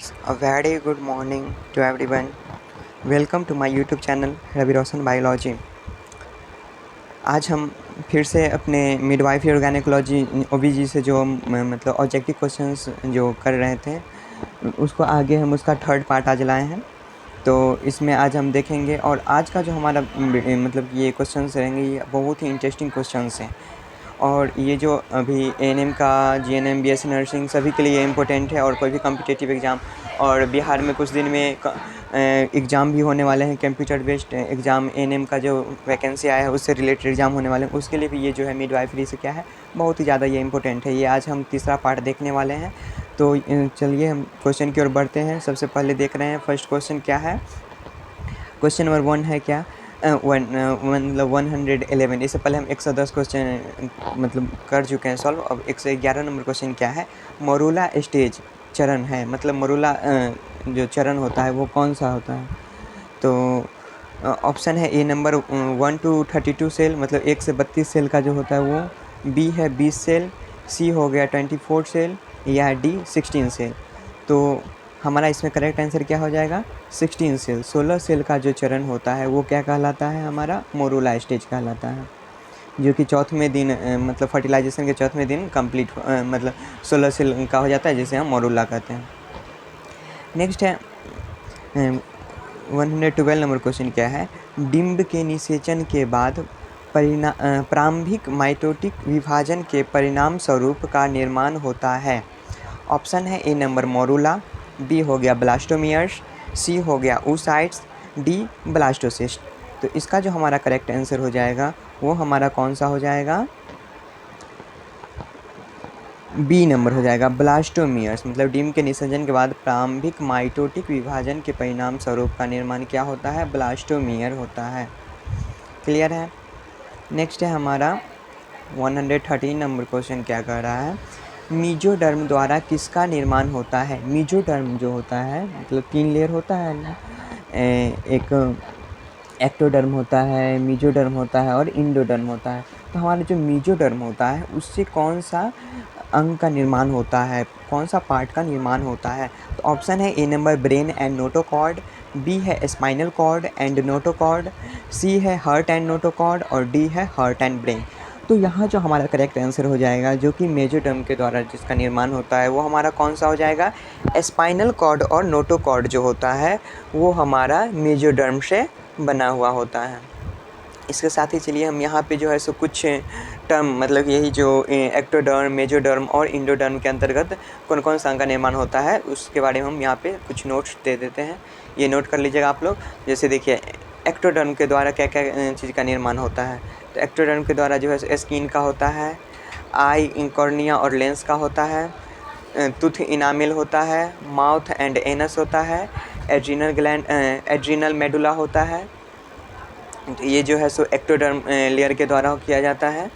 A very good morning to everyone. Welcome to my YouTube channel Ravi Roshan biology. आज हम फिर से अपने मिडवाइफरी और गायनेकोलॉजी ओबीजी से जो मतलब ऑब्जेक्टिव क्वेश्चंस जो कर रहे थे उसको आगे हम उसका थर्ड पार्ट आज लाए हैं। तो इसमें आज हम देखेंगे और आज का जो हमारा मतलब ये क्वेश्चंस रहेंगे ये बहुत ही इंटरेस्टिंग क्वेश्चंस हैं और ये जो अभी एएनएम का जीएनएम बीएससी नर्सिंग सभी के लिए इम्पोर्टेंट है और कोई भी कॉम्पिटिटिव एग्ज़ाम और बिहार में कुछ दिन में एग्ज़ाम भी होने वाले हैं। कंप्यूटर बेस्ड एग्ज़ाम एएनएम का जो वैकेंसी आया है उससे रिलेटेड एग्ज़ाम होने वाले हैं, उसके लिए भी ये जो है मिडवाइफरी से क्या है बहुत ही ज़्यादा ये इम्पोर्टेंट है। ये आज हम तीसरा पार्ट देखने वाले हैं। तो चलिए हम क्वेश्चन की ओर बढ़ते हैं। सबसे पहले देख रहे हैं फर्स्ट क्वेश्चन क्या है। क्वेश्चन नंबर 1 है क्या मतलब 111। इससे पहले हम 110 क्वेश्चन मतलब कर चुके हैं सॉल्व। अब 111 नंबर क्वेश्चन क्या है। मरूला स्टेज चरण है, मतलब मरूला जो चरण होता है वो कौन सा होता है। तो ऑप्शन है ए नंबर 1 to 32 सेल, मतलब 1 से 32 सेल का जो होता है वो। बी है 20 सेल, सी हो गया 24 सेल, या डी 16 सेल। तो हमारा इसमें करेक्ट आंसर क्या हो जाएगा 16 सेल। 16 सेल का जो चरण होता है वो क्या कहलाता है, हमारा मोरूला स्टेज कहलाता है, जो कि चौथवें दिन मतलब फर्टिलाइजेशन के चौथवें दिन कंप्लीट मतलब 16 सेल का हो जाता है, जिसे हम मोरूला कहते हैं। नेक्स्ट है 112 नंबर क्वेश्चन क्या है। डिम्ब के निषेचन के बाद प्रारंभिक माइटोटिक विभाजन के परिणाम स्वरूप का निर्माण होता है। ऑप्शन है ए नंबर मोरूला, बी हो गया ब्लास्टोमियर्स, सी हो गया oocytes, डी ब्लास्टोसिस्ट। तो इसका जो हमारा करेक्ट आंसर हो जाएगा वो हमारा कौन सा हो जाएगा, बी नंबर हो जाएगा ब्लास्टोमियर्स। मतलब डिम्ब के निषेचन के बाद प्रारंभिक माइटोटिक विभाजन के परिणाम स्वरूप का निर्माण क्या होता है, ब्लास्टोमियर होता है। क्लियर है। नेक्स्ट है हमारा 113 नंबर क्वेश्चन क्या कह रहा है। मीजोडर्म द्वारा किसका निर्माण होता है। मीजोडर्म जो होता है मतलब 3 लेयर होता है ना, एक एक्टोडर्म होता है, मीजोडर्म होता है और इंडोडर्म होता है। तो हमारा जो मीजोडर्म होता है उससे कौन सा अंग का निर्माण होता है, कौन सा पार्ट का निर्माण होता है। तो ऑप्शन है A number brain and notochord, B है spinal cord and notochord, C है हार्ट एंड नोटोकॉर्ड और डी है हार्ट एंड ब्रेन। तो यहाँ जो हमारा करेक्ट आंसर हो जाएगा जो कि मेजोडर्म के द्वारा जिसका निर्माण होता है वो हमारा कौन सा हो जाएगा, स्पाइनल कॉर्ड और नोटोकॉर्ड जो होता है वो हमारा मेजोडर्म से बना हुआ होता है। इसके साथ ही चलिए हम यहाँ पे जो है सो कुछ टर्म मतलब यही जो एक्टोडर्म, मेजोडर्म और इंडोडर्म के अंतर्गत कौन कौन सा अंग का निर्माण होता है उसके बारे में हम यहाँ पे कुछ नोट्स दे देते हैं। ये नोट कर लीजिएगा आप लोग। जैसे देखिए एक्टोडर्म के द्वारा क्या क्या चीज़ का निर्माण होता है। तो एक्टोडर्म के द्वारा जो है स्किन का होता है, आई, कॉर्निया और लेंस का होता है, टूथ इनामिल होता है, माउथ एंड एनस होता है, एड्रीनल ग्लैंड एड्रीनल मेडुला होता है। ये जो है सो एक्टोडर्म लेयर के द्वारा किया जाता है।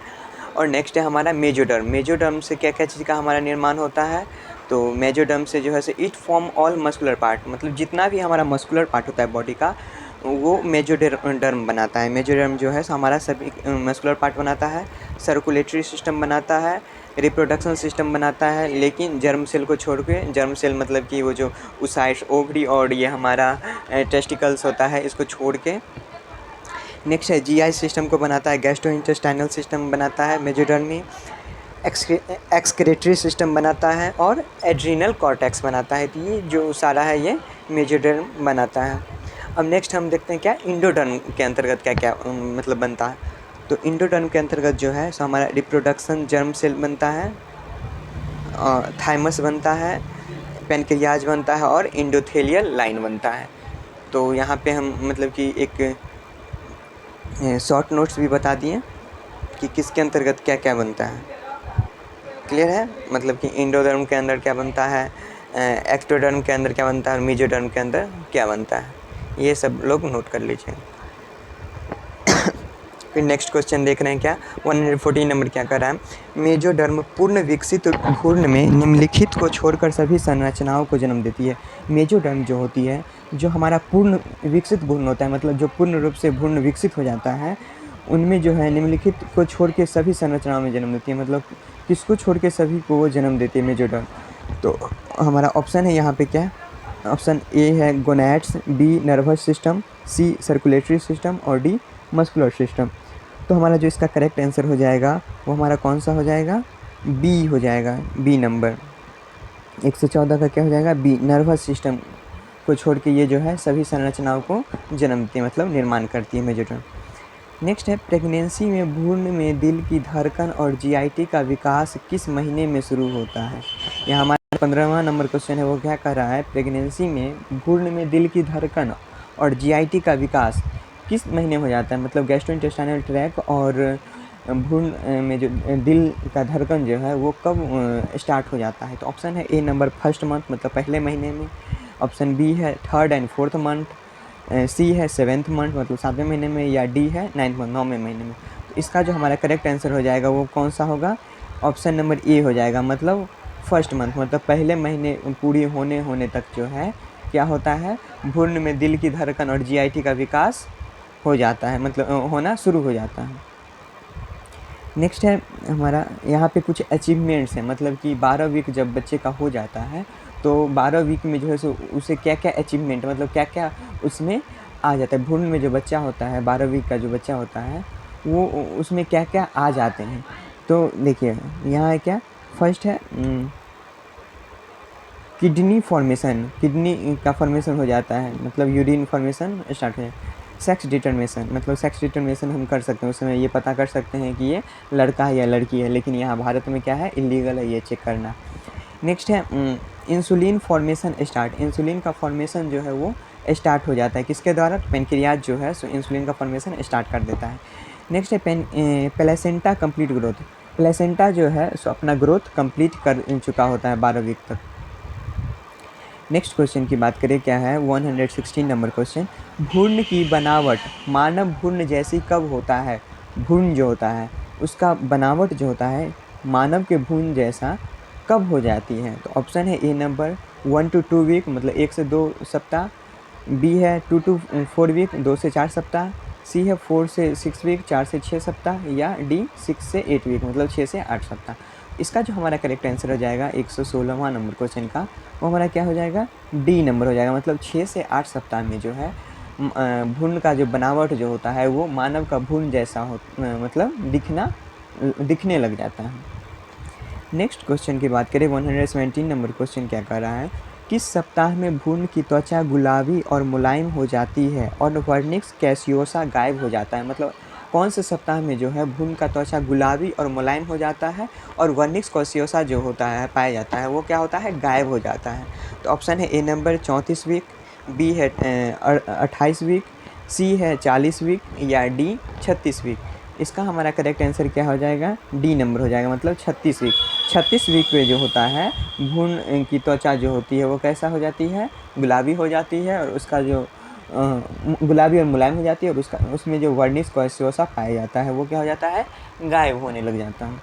और नेक्स्ट है हमारा मेजोडर्म। मेजोडर्म से क्या क्या चीज़ का हमारा निर्माण होता है। तो मेजोडर्म से जो है so it form all muscular part, मतलब जितना भी हमारा मस्कुलर पार्ट होता है बॉडी का वो मेजोडर्म बनाता है। मेजोडर्म जो है हमारा सभी मस्कुलर पार्ट बनाता है, सर्कुलेटरी सिस्टम बनाता है, रिप्रोडक्शन सिस्टम बनाता है, लेकिन जर्म सेल को छोड़ के, जर्म सेल मतलब कि वो जो oocytes ओवरी और ये हमारा टेस्टिकल्स होता है इसको छोड़ के। नेक्स्ट है जीआई सिस्टम को बनाता है, गैस्ट्रोइंटेस्टाइनल सिस्टम बनाता है मेजोडर्म में, एक्सक्रेटरी सिस्टम बनाता है और एड्रीनल कॉर्टेक्स बनाता है। तो ये जो सारा है ये मेजोडर्म बनाता है। अब नेक्स्ट हम देखते हैं क्या इंडोडर्म के अंतर्गत क्या क्या मतलब बनता है। तो इंडोडर्म के अंतर्गत जो है सो हमारा रिप्रोडक्शन जर्म सेल बनता है, थाइमस बनता है, पेनक्रियाज बनता है और इंडोथेलियल लाइन बनता है। तो यहाँ पे हम मतलब कि एक शॉर्ट नोट्स भी बता दिए कि किसके अंतर्गत क्या क्या बनता है। क्लियर है। मतलब कि इंडोडर्म के अंदर क्या बनता है, एक्टोडर्म के अंदर क्या बनता है और मेजोडर्म के अंदर क्या बनता है, ये सब लोग नोट कर लीजिए। फिर नेक्स्ट क्वेश्चन देख रहे हैं क्या 114 नंबर क्या कर रहा है। मेजोडर्म पूर्ण विकसित भ्रूण में निम्नलिखित को छोड़कर सभी संरचनाओं को जन्म देती है। मेजोडर्म जो होती है जो हमारा पूर्ण विकसित भ्रूण होता है, मतलब जो पूर्ण रूप से भ्रूण विकसित हो जाता है उनमें जो है निम्नलिखित को छोड़ के सभी संरचनाओं में जन्म देती है। मतलब किसको छोड़ के सभी को वो जन्म देती है मेजोडर्म। तो हमारा ऑप्शन है यहाँ पे क्या है, ऑप्शन ए है gonads, B nervous system, C circulatory system और डी मस्कुलर सिस्टम। तो हमारा जो इसका करेक्ट आंसर हो जाएगा वो हमारा कौन सा हो जाएगा, बी हो जाएगा, बी नंबर 114 का क्या हो जाएगा, बी नर्वस सिस्टम को छोड़ के ये जो है सभी संरचनाओं को जन्मती है, मतलब निर्माण करती है मेजर। नेक्स्ट है प्रेगनेंसी में भ्रूण में दिल की धड़कन और जीआईटी का विकास किस महीने में शुरू होता है। यहाँ हमारा 15वां नंबर क्वेश्चन है, वो क्या कह रहा है, प्रेगनेंसी में भ्रूण में दिल की धड़कन और जीआईटी का विकास किस महीने हो जाता है, मतलब गैस्ट्रोइंटेस्टाइनल ट्रैक और भ्रूण में जो दिल का धड़कन जो है वो कब स्टार्ट हो जाता है। तो ऑप्शन है ए नंबर फर्स्ट मंथ, मतलब पहले महीने में, ऑप्शन बी है थर्ड एंड फोर्थ मंथ, सी है सेवेंथ मंथ मतलब 7वें महीने में, या डी है 9th मंथ 9वें महीने में। तो इसका जो हमारा करेक्ट आंसर हो जाएगा वो कौन सा होगा, ऑप्शन नंबर ए हो जाएगा, मतलब फर्स्ट मंथ, मतलब पहले महीने पूरी होने तक जो है क्या होता है, भ्रूण में दिल की धड़कन और जीआईटी का विकास हो जाता है, मतलब होना शुरू हो जाता है। नेक्स्ट है हमारा यहाँ पे कुछ अचीवमेंट्स हैं, मतलब कि 12 वीक जब बच्चे का हो जाता है तो 12 वीक में जो है सो उसे क्या क्या अचीवमेंट, मतलब क्या क्या उसमें आ जाता है, भ्रूण में जो बच्चा होता है 12 वीक का जो बच्चा होता है वो उसमें क्या क्या आ जाते हैं। तो देखिए यहाँ है क्या, फर्स्ट है किडनी फॉर्मेशन, किडनी का फॉर्मेशन हो जाता है, मतलब यूरिन फॉर्मेशन स्टार्ट हो जाता है। सेक्स डिटर्मिनेशन, मतलब सेक्स डिटर्मिनेशन हम कर सकते हैं, उसमें ये पता कर सकते हैं कि ये लड़का है या लड़की है, लेकिन यहाँ भारत में क्या है, इलीगल है ये चेक करना। नेक्स्ट है इंसुलिन फॉर्मेशन स्टार्ट, इंसुलिन का फॉर्मेशन जो है वो स्टार्ट हो जाता है किसके द्वारा, पेनक्रियाज जो है सो इंसुलिन का फॉर्मेशन स्टार्ट कर देता है। नेक्स्ट है प्लेसेंटा कंप्लीट ग्रोथ, प्लेसेंटा जो है सो अपना ग्रोथ कंप्लीट कर चुका होता है 12 वीक तक। नेक्स्ट क्वेश्चन की बात करें, क्या है 116 नंबर क्वेश्चन, भ्रूण की बनावट मानव भ्रूण जैसी कब होता है, भ्रूण जो होता है उसका बनावट जो होता है मानव के भ्रूण जैसा कब हो जाती है। तो ऑप्शन है ए नंबर 1 to 2 वीक, मतलब 1 से 2 सप्ताह, बी है 2 to 4 वीक 2 से 4 सप्ताह, सी है 4 से 6 वीक 4 से 6 सप्ताह, या डी 6 से 8 वीक मतलब 6 से 8 सप्ताह। इसका जो हमारा करेक्ट आंसर हो जाएगा 116वां नंबर क्वेश्चन का, वो हमारा क्या हो जाएगा, डी नंबर हो जाएगा, मतलब 6 से 8 सप्ताह में जो है भ्रूण का जो बनावट जो होता है वो मानव का भ्रूण जैसा हो, मतलब दिखने लग जाता है। नेक्स्ट क्वेश्चन की बात करें 117 नंबर क्वेश्चन क्या कर रहा है, किस सप्ताह में भ्रूण की त्वचा गुलाबी और मुलायम हो जाती है और वर्निक्स कैसियोसा गायब हो जाता है, मतलब कौन से सप्ताह में जो है भ्रूण का त्वचा गुलाबी और मुलायम हो जाता है और वर्निक्स कैसियोसा जो होता है पाया जाता है वो क्या होता है, गायब हो जाता है। तो ऑप्शन है ए नंबर 34 वीक, बी है 28 वीक, सी है 40 वीक, या डी 36 वीक। इसका हमारा करेक्ट आंसर क्या हो जाएगा, डी नंबर हो जाएगा, मतलब 36 वीक। 36 वीक पे जो होता है भ्रूण की त्वचा जो होती है वो कैसा हो जाती है, गुलाबी हो जाती है, और उसका जो गुलाबी और मुलायम हो जाती है, और उसमें जो वर्निक्स कैसियोसा पाया जाता है वो क्या हो जाता है, गायब होने लग जाता है।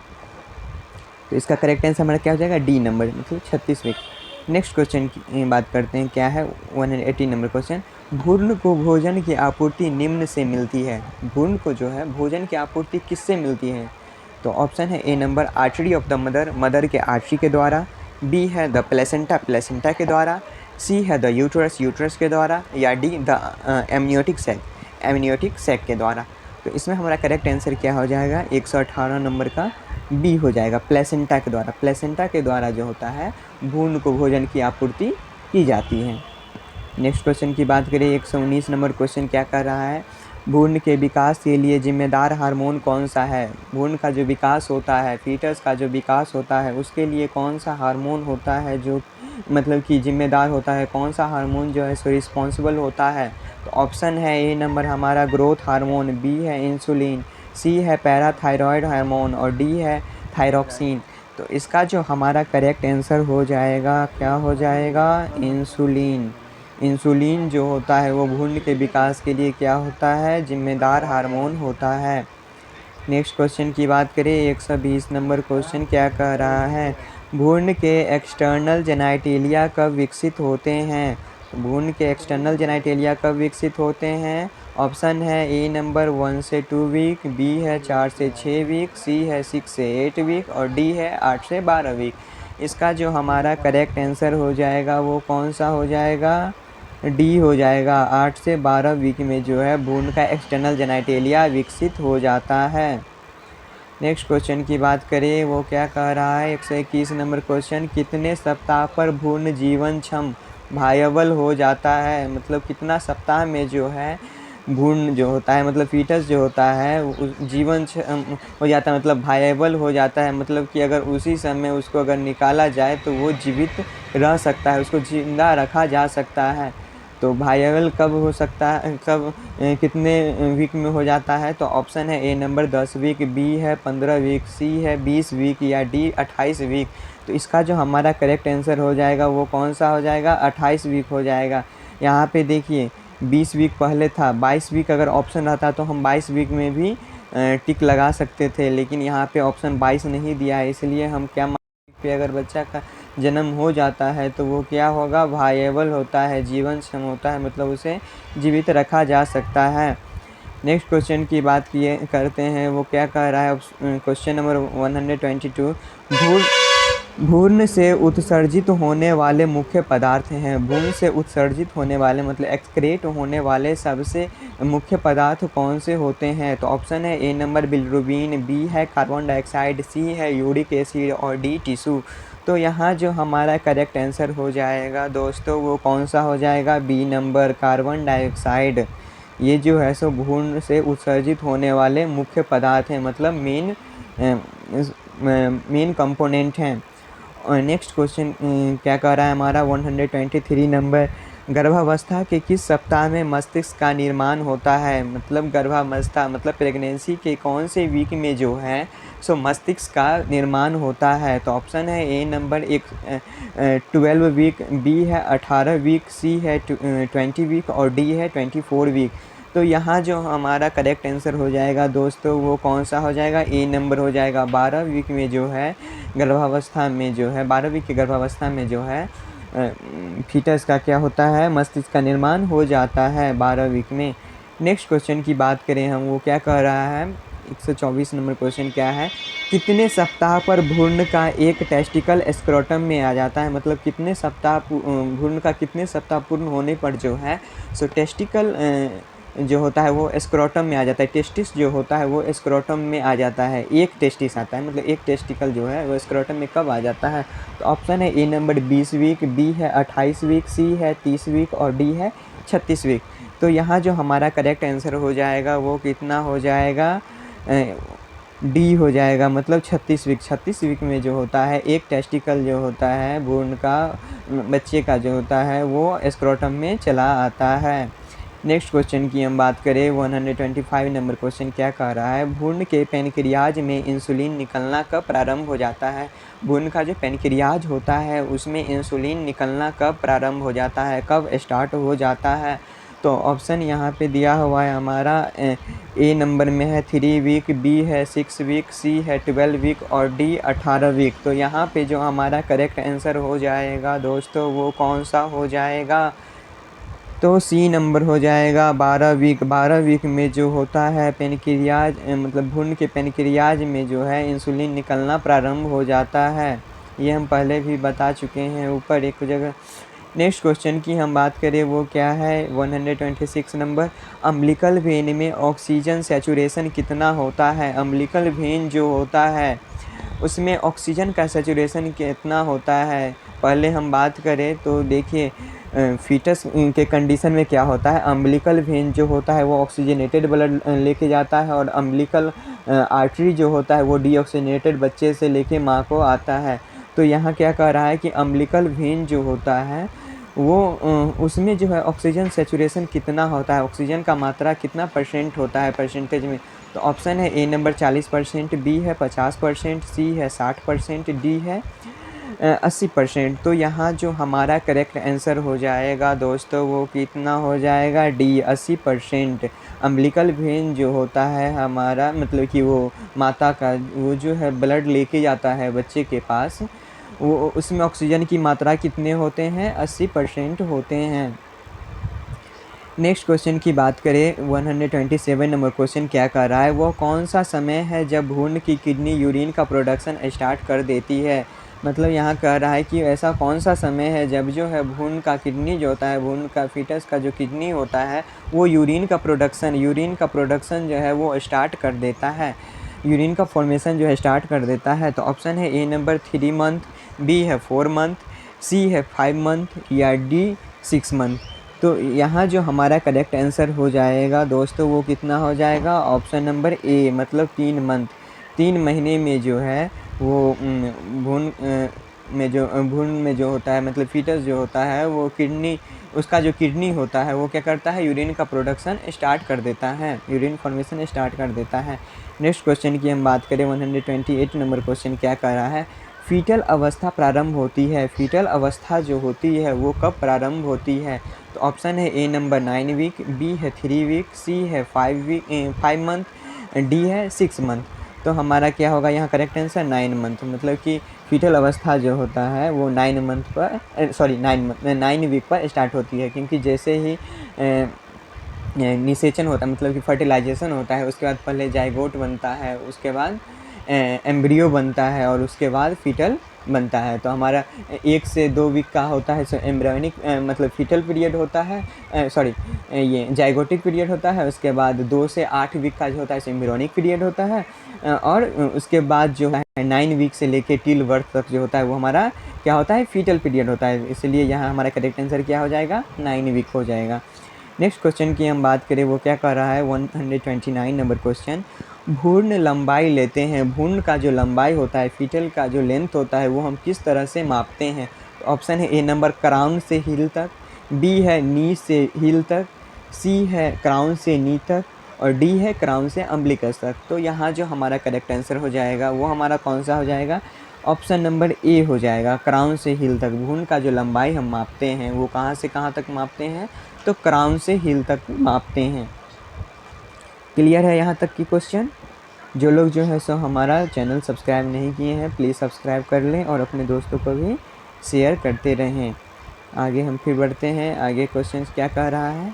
तो इसका करेक्ट आंसर हमारा क्या हो जाएगा, डी नंबर, मतलब 36 वीक। नेक्स्ट क्वेश्चन की बात करते हैं, क्या है 118 नंबर क्वेश्चन, भ्रूण को भोजन की आपूर्ति निम्न से मिलती है, भ्रूण को जो है भोजन की आपूर्ति किससे मिलती है। तो ऑप्शन है A number artery of the mother, mother के आर्टरी के द्वारा, बी है द प्लेसेंटा, प्लेसेंटा के द्वारा, सी है द यूट्रस, यूट्रस के द्वारा, या D the amniotic sac, amniotic sac के द्वारा। तो इसमें हमारा करेक्ट आंसर क्या हो जाएगा, 118 नंबर का बी हो जाएगा, प्लेसेंटा के द्वारा, प्लेसेंटा के द्वारा जो होता है भ्रूण को भोजन की आपूर्ति की जाती है। नेक्स्ट क्वेश्चन की बात करें 119 नंबर क्वेश्चन क्या कर रहा है, भ्रूण के विकास के लिए जिम्मेदार हार्मोन कौन सा है, भ्रूण का जो विकास होता है, फीटस का जो विकास होता है उसके लिए कौन सा हार्मोन होता है जो मतलब कि जिम्मेदार होता है, कौन सा हार्मोन जो है सो रिस्पॉन्सिबल होता है। तो ऑप्शन है ए नंबर हमारा ग्रोथ हार्मोन, बी है इंसुलिन, सी है पैराथायरॉयड हार्मोन, और डी है थायरॉक्सिन। तो इसका जो हमारा करेक्ट आंसर हो जाएगा, क्या हो जाएगा, इंसुलिन। इंसुलिन जो होता है वो भ्रूण के विकास के लिए क्या होता है, जिम्मेदार हार्मोन होता है। नेक्स्ट क्वेश्चन की बात करें 120 नंबर क्वेश्चन क्या कह रहा है, भ्रूण के एक्सटर्नल जेनाइटेलिया कब विकसित होते हैं, भ्रूण के एक्सटर्नल जेनाइटेलिया कब विकसित होते हैं। ऑप्शन है ए नंबर 1 से 2 वीक, बी है 4 से 6 वीक, सी है 6 से 8 वीक, और डी है 8 से 12 वीक। इसका जो हमारा करेक्ट आंसर हो जाएगा वो कौन सा हो जाएगा, डी हो जाएगा। 8 से 12 वीक में जो है भ्रूण का एक्सटर्नल जेनिटेलिया विकसित हो जाता है। नेक्स्ट क्वेश्चन की बात करें, वो क्या कह रहा है, 121 नंबर क्वेश्चन, कितने सप्ताह पर भ्रूण जीवन क्षम वायबल हो जाता है, मतलब कितना सप्ताह में जो है भ्रूण जो होता है, मतलब फीटस जो होता है जीवन हो जाता है, मतलब वायबल हो जाता है, मतलब कि अगर उसी समय उसको अगर निकाला जाए तो वो जीवित रह सकता है, उसको जिंदा रखा जा सकता है। तो वायबल कब हो सकता है, कब कितने वीक में हो जाता है, तो ऑप्शन है ए नंबर 10 वीक, बी है 15 वीक, सी है 20 वीक या डी 28 वीक। तो इसका जो हमारा करेक्ट आंसर हो जाएगा वो कौन सा हो जाएगा, 28 वीक हो जाएगा। यहाँ पे देखिए 20 वीक पहले था, 22 वीक अगर ऑप्शन रहता तो हम 22 वीक में भी टिक लगा सकते थे, लेकिन यहाँ पे ऑप्शन 22 नहीं दिया है, इसलिए हम क्या पे अगर बच्चा का जन्म हो जाता है तो वो क्या होगा, वायबल होता है, जीवन क्षम होता है, मतलब उसे जीवित रखा जा सकता है। नेक्स्ट क्वेश्चन की बात किए करते हैं, वो क्या कह रहा है, क्वेश्चन नंबर 122, भ्रूण से उत्सर्जित होने वाले मुख्य पदार्थ हैं। भ्रूण से उत्सर्जित होने वाले मतलब एक्सक्रेट होने वाले सबसे मुख्य पदार्थ कौन से होते हैं, तो ऑप्शन है ए नंबर बिलिरुबिन, बी है कार्बन डाइऑक्साइड, सी है यूरिक एसिड और डी टिश्यू। तो यहाँ जो हमारा करेक्ट आंसर हो जाएगा दोस्तों वो कौन सा हो जाएगा, बी नंबर कार्बन डाइऑक्साइड। ये जो है सो भ्रूण से उत्सर्जित होने वाले मुख्य पदार्थ हैं, मतलब मेन कंपोनेंट हैं। और नेक्स्ट क्वेश्चन क्या कह रहा है हमारा 123 नंबर, गर्भावस्था के किस सप्ताह में मस्तिष्क का निर्माण होता है, मतलब गर्भावस्था मतलब प्रेगनेंसी के कौन से वीक में जो है सो मस्तिष्क का निर्माण होता है, तो ऑप्शन है ए नंबर 12 वीक, बी है 18 वीक, सी है 20 वीक और डी है 24 वीक। तो यहाँ जो हमारा करेक्ट आंसर हो जाएगा दोस्तों वो कौन सा हो जाएगा, ए नंबर हो जाएगा। 12 वीक में जो है गर्भावस्था में जो है 12 वीक की गर्भावस्था में जो है फीटस का क्या होता है, मस्तिष्क का निर्माण हो जाता है 12 वीक में। नेक्स्ट क्वेश्चन की बात करें हम, वो क्या कह रहा है, 124 नंबर क्वेश्चन क्या है, कितने सप्ताह पर भ्रूण का एक टेस्टिकल स्क्रोटम में आ जाता है, मतलब कितने सप्ताह भ्रूण का कितने सप्ताह पूर्ण होने पर जो है सो टेस्टिकल जो होता है वो स्क्रोटम में आ जाता है, टेस्टिस जो होता है वो स्क्रोटम में आ जाता है, एक टेस्टिस आता है, मतलब एक टेस्टिकल जो है वो स्क्रोटम में कब आ जाता है, तो ऑप्शन है ए नंबर 20 वीक, बी है 28 वीक, सी है 30 वीक और डी है 36 वीक। तो यहाँ जो हमारा करेक्ट आंसर हो जाएगा वो कितना हो जाएगा, डी हो जाएगा, मतलब 36 वीक। 36 वीक में जो होता है एक टेस्टिकल जो होता है भ्रूण का बच्चे का जो होता है वो स्क्रोटम में चला आता है। नेक्स्ट क्वेश्चन की हम बात करें, 125 नंबर क्वेश्चन क्या कह रहा है, भ्रूण के पेनक्रियाज में इंसुलिन निकलना कब प्रारंभ हो जाता है, भ्रूण का जो पेनक्रियाज होता है उसमें इंसुलिन निकलना कब प्रारंभ हो जाता है, कब स्टार्ट हो जाता है, तो ऑप्शन यहाँ पे दिया हुआ है हमारा, ए नंबर में है 3 वीक, बी है 6 वीक, सी है 12 वीक और डी 18 वीक। तो यहाँ पे जो हमारा करेक्ट आंसर हो जाएगा दोस्तों वो कौन सा हो जाएगा, तो सी नंबर हो जाएगा 12 वीक। 12 वीक में जो होता है पेनक्रियाज मतलब भ्रूण के पेनक्रियाज में जो है इंसुलिन निकलना प्रारंभ हो जाता है, ये हम पहले भी बता चुके हैं ऊपर एक जगह। नेक्स्ट क्वेश्चन की हम बात करें वो क्या है, 126 नंबर, अम्बिलिकल वेन में ऑक्सीजन सैचुरेशन कितना होता है, अम्बिलिकल वेन जो होता है उसमें ऑक्सीजन का सैचुरेशन कितना होता है। पहले हम बात करें तो देखिए फीटस के कंडीशन में क्या होता है, अम्बिलिकल वेन जो होता है वो ऑक्सीजनेटेड ब्लड लेके जाता है और अम्बिलिकल आर्टरी जो होता है वो डीऑक्सीजनेटेड बच्चे से लेके माँ को आता है। तो यहाँ क्या कह रहा है कि अम्बिलिकल वेन जो होता है वो उसमें जो है ऑक्सीजन सैचुरेशन कितना होता है, ऑक्सीजन का मात्रा कितना परसेंट होता है परसेंटेज में, तो ऑप्शन है ए नंबर 40%, बी है 50%, सी है 60%, डी है 80%। तो यहाँ जो हमारा करेक्ट आंसर हो जाएगा दोस्तों वो कितना हो जाएगा, डी 80%। अम्बिलिकल वेन जो होता है हमारा मतलब कि वो माता का वो जो है ब्लड लेके जाता है बच्चे के पास, वो उसमें ऑक्सीजन की मात्रा कितने होते हैं, 80% होते हैं। नेक्स्ट क्वेश्चन की बात करें, 127 नंबर क्वेश्चन क्या कर रहा है, वो कौन सा समय है जब भ्रूण की किडनी यूरिन का प्रोडक्शन स्टार्ट कर देती है, मतलब यहाँ कह रहा है कि ऐसा कौन सा समय है जब जो है भ्रूण का किडनी जो होता है, भ्रूण का फीटस का जो किडनी होता है वो यूरिन का प्रोडक्शन जो है वो स्टार्ट कर देता है, यूरिन का फॉर्मेशन जो है स्टार्ट कर देता है। तो ऑप्शन है ए नंबर 3 मंथ, बी है 4 मंथ, सी है 5 मंथ या डी 6 मंथ। तो यहाँ जो हमारा करेक्ट आंसर हो जाएगा दोस्तों वो कितना हो जाएगा, ऑप्शन नंबर ए मतलब 3 मंथ। 3 महीने में जो है वो भ्रूण में जो होता है मतलब फीटस जो होता है वो उसका जो किडनी होता है वो क्या करता है, यूरिन का प्रोडक्शन स्टार्ट कर देता है, यूरिन फॉर्मेशन स्टार्ट कर देता है। नेक्स्ट क्वेश्चन की हम बात करें 128 नंबर क्वेश्चन क्या कह रहा है, फीटल अवस्था प्रारंभ होती है, फीटल अवस्था जो होती है वो कब प्रारंभ होती है। तो ऑप्शन है ए नंबर 9 वीक, बी है 3 वीक, सी है 5 मंथ, डी है 6 मंथ। तो हमारा क्या होगा यहाँ करेक्ट आंसर 9 मंथ, मतलब कि फीटल अवस्था जो होता है वो 9 वीक पर स्टार्ट होती है, क्योंकि जैसे ही निषेचन होता है मतलब कि फर्टिलाइजेशन होता है उसके बाद पहले जाइगोट बनता है, उसके बाद एम्ब्रियो बनता है और उसके बाद फीटल बनता है। तो हमारा 1 से 2 वीक का होता है सो एम्ब्रियोनिक मतलब फीटल पीरियड होता है, ये जाइगोटिक पीरियड होता है। उसके बाद 2 से 8 वीक का जो होता है सो एम्ब्रियोनिक पीरियड होता है, और उसके बाद जो है 9 वीक से लेके टिल बर्थ तक जो होता है वो हमारा क्या होता है, फीटल पीरियड होता है। इसलिए यहाँ हमारा करेक्ट आंसर क्या हो जाएगा, 9 वीक हो जाएगा। नेक्स्ट क्वेश्चन की हम बात करें वो क्या कर रहा है 129 नंबर क्वेश्चन, भ्रूण लंबाई लेते हैं, भ्रूण का जो लंबाई होता है, फीटल का जो लेंथ होता है वो हम किस तरह से मापते हैं। तो ऑप्शन है ए नंबर क्राउन से हील तक, बी है नी से हील तक, सी है क्राउन से नी तक और डी है क्राउन से अम्बिलिकस तक। तो यहाँ जो हमारा करेक्ट आंसर हो जाएगा वो हमारा कौन सा हो जाएगा, ऑप्शन नंबर ए हो जाएगा, क्राउन से हील तक। भ्रूण का जो लंबाई हम मापते हैं वो कहाँ से कहाँ तक मापते हैं, तो क्राउन से हील तक मापते हैं। क्लियर है यहाँ तक की क्वेश्चन। जो लोग जो है सो हमारा चैनल सब्सक्राइब नहीं किए हैं प्लीज़ सब्सक्राइब कर लें और अपने दोस्तों को भी शेयर करते रहें। आगे हम फिर बढ़ते हैं, आगे क्वेश्चन क्या कह रहा है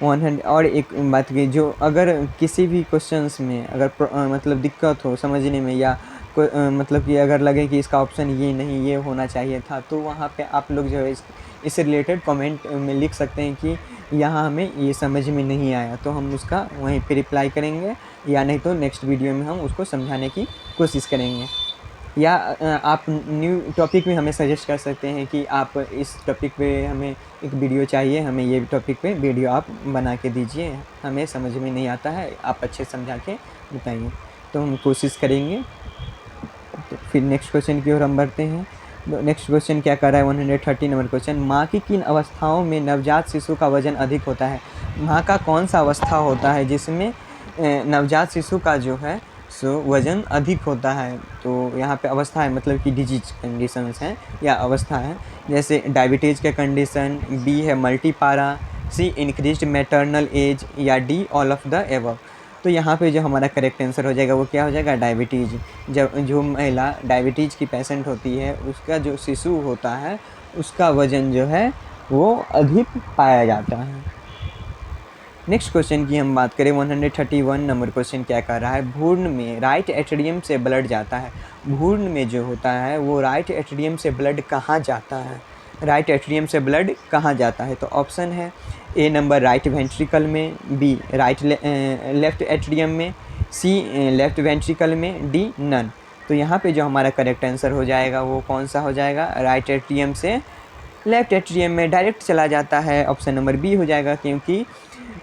100। और एक बात की, जो अगर किसी भी क्वेश्चंस में अगर मतलब दिक्कत हो समझने में या मतलब कि अगर लगे कि इसका ऑप्शन ये नहीं ये होना चाहिए था, तो वहाँ पे आप लोग जो है इससे रिलेटेड कमेंट में लिख सकते हैं कि यहाँ हमें ये समझ में नहीं आया, तो हम उसका वहीं पे रिप्लाई करेंगे, या नहीं तो नेक्स्ट वीडियो में हम उसको समझाने की कोशिश करेंगे। या आप न्यू टॉपिक भी हमें सजेस्ट कर सकते हैं कि आप इस टॉपिक पे हमें एक वीडियो चाहिए, हमें ये टॉपिक पे वीडियो आप बना के दीजिए, हमें समझ में नहीं आता है, आप अच्छे समझा के बताइए, तो हम कोशिश करेंगे। तो फिर नेक्स्ट क्वेश्चन की ओर हम बढ़ते हैं। नेक्स्ट क्वेश्चन क्या कर रहा है 130 नंबर क्वेश्चन, माँ की किन अवस्थाओं में नवजात शिशु का वजन अधिक होता है। माँ का कौन सा अवस्था होता है जिसमें नवजात शिशु का जो है सो वज़न अधिक होता है। तो यहाँ पे अवस्था है मतलब कि डिजीज कंडीशंस हैं या अवस्था है, जैसे डायबिटीज़ के कंडीशन, बी है मल्टीपारा, सी इंक्रीज्ड मैटरनल एज या D all of the above. तो यहाँ पे जो हमारा करेक्ट आंसर हो जाएगा वो क्या हो जाएगा, डायबिटीज़। जब जो महिला डायबिटीज़ की पेशेंट होती है उसका जो शिशु होता है उसका वज़न जो है वो अधिक पाया जाता है। नेक्स्ट क्वेश्चन की हम बात करें 131 नंबर क्वेश्चन क्या कर रहा है, भ्रूण में राइट एट्रियम से ब्लड जाता है। भ्रूण में जो होता है वो राइट एट्रियम से ब्लड कहाँ जाता है, राइट एट्रियम से ब्लड कहाँ जाता है। तो ऑप्शन है ए नंबर राइट वेंट्रिकल में, बी लेफ्ट एट्रियम में, सी लेफ्ट वेंट्रिकल में, डी नन। तो यहाँ पे जो हमारा करेक्ट आंसर हो जाएगा वो कौन सा हो जाएगा, राइट एट्रियम से लेफ्ट एट्रियम में डायरेक्ट चला जाता है, ऑप्शन नंबर बी हो जाएगा। क्योंकि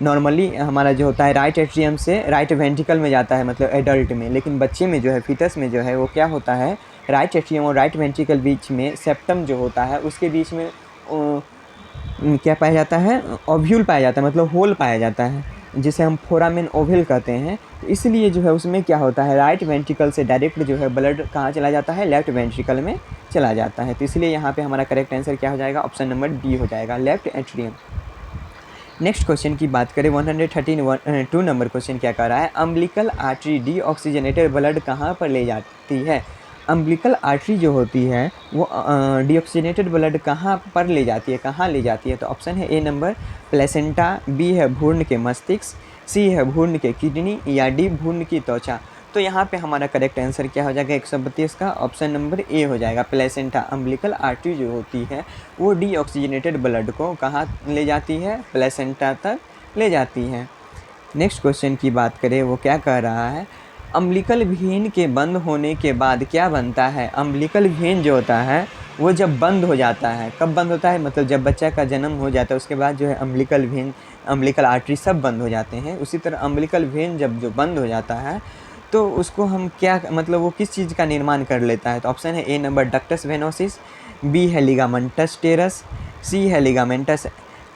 नॉर्मली हमारा जो होता है राइट एट्रियम से राइट वेंट्रिकल में जाता है मतलब एडल्ट में, लेकिन बच्चे में जो है फीटस में जो है वो क्या होता है, राइट एट्रियम और राइट वेंट्रिकल बीच में सेप्टम जो होता है उसके बीच में क्या पाया जाता है, ओव्यूल पाया जाता है मतलब होल पाया जाता है, जिसे हम फोरामेन ओवल कहते हैं। तो इसलिए जो है उसमें क्या होता है, राइट वेंट्रिकल से डायरेक्ट जो है ब्लड कहाँ चला जाता है, लेफ्ट वेंट्रिकल में चला जाता है। तो इसलिए यहाँ पे हमारा करेक्ट आंसर क्या हो जाएगा, ऑप्शन नंबर बी हो जाएगा, लेफ्ट एट्रियम। नेक्स्ट क्वेश्चन की बात करें 132 नंबर क्वेश्चन क्या कर रहा है, अम्बिलिकल आर्टरी डीऑक्सीजनेटेड ब्लड कहाँ पर ले जाती है। अम्बिलिकल आर्टरी जो होती है वो डीऑक्सीजनेटेड ब्लड कहाँ पर ले जाती है, कहाँ ले जाती है। तो ऑप्शन है ए नंबर प्लेसेंटा, बी है भ्रूण के मस्तिष्क, सी है भ्रूण के किडनी या डी भ्रूण की त्वचा। तो यहाँ पे हमारा करेक्ट आंसर क्या हो जाएगा 132 का ऑप्शन नंबर ए हो जाएगा। प्लेसेंटा अम्बिलिकल आर्टरी जो होती है वो डीऑक्सीजनेटेड ब्लड को कहाँ ले जाती है, प्लेसेंटा तक ले जाती है। नेक्स्ट क्वेश्चन की बात करें, वो क्या कह रहा है, अम्बिलिकल वेन के बंद होने के बाद क्या बनता है। अम्बिलिकल वेन जो होता है वो जब बंद हो जाता है, कब बंद होता है, मतलब जब बच्चा का जन्म हो जाता है उसके बाद जो है अम्बिलिकल वेन, अम्बिलिकल आर्टरी सब बंद हो जाते हैं। उसी तरह अम्बिलिकल वेन जब जो बंद हो जाता है तो उसको हम क्या, मतलब वो किस चीज़ का निर्माण कर लेता है। तो ऑप्शन है A number ductus venosus, B है लिगामेंटस टेरस, सी है लिगामेंटस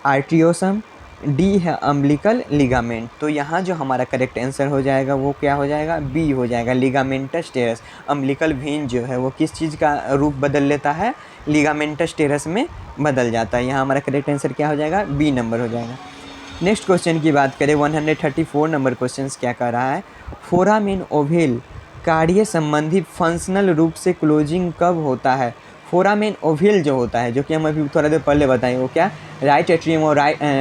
आर्ट्रियोसम, डी है अम्बिलिकल लिगामेंट। तो यहाँ जो हमारा करेक्ट आंसर हो जाएगा वो क्या हो जाएगा, बी हो जाएगा, लिगामेंटस टेरस। अम्बिलिकल वेन जो है वो किस चीज़ का रूप बदल लेता है, लिगामेंटस टेरस में बदल जाता है। यहाँ हमारा करेक्ट आंसर क्या हो जाएगा, बी नंबर हो जाएगा। नेक्स्ट क्वेश्चन की बात करें, 134 नंबर क्वेश्चन क्या कर रहा है, फोरामेन ओवेल कार्य संबंधी फंक्शनल रूप से क्लोजिंग कब होता है। फोरामेन ओवेल जो होता है, जो कि हम अभी थोड़ा देर पहले बताएं, वो क्या, राइट एट्रियम और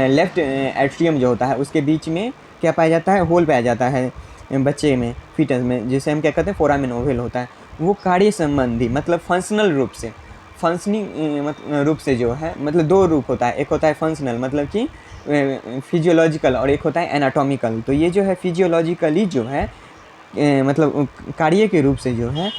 लेफ्ट एट्रियम जो होता है उसके बीच में क्या पाया जाता है, होल पाया जाता है बच्चे में, फीटस में, जिसे हम क्या कहते हैं फोरामेन ओवेल होता है। वो कार्य संबंधी मतलब फंक्शनल रूप से, फंक्शनिंग रूप से जो है, मतलब दो रूप होता है, एक होता है फंक्शनल मतलब कि फिजियोलॉजिकल, और एक होता है एनाटॉमिकल। तो ये जो है फिजियोलॉजिकली जो है मतलब कार्य के रूप से जो है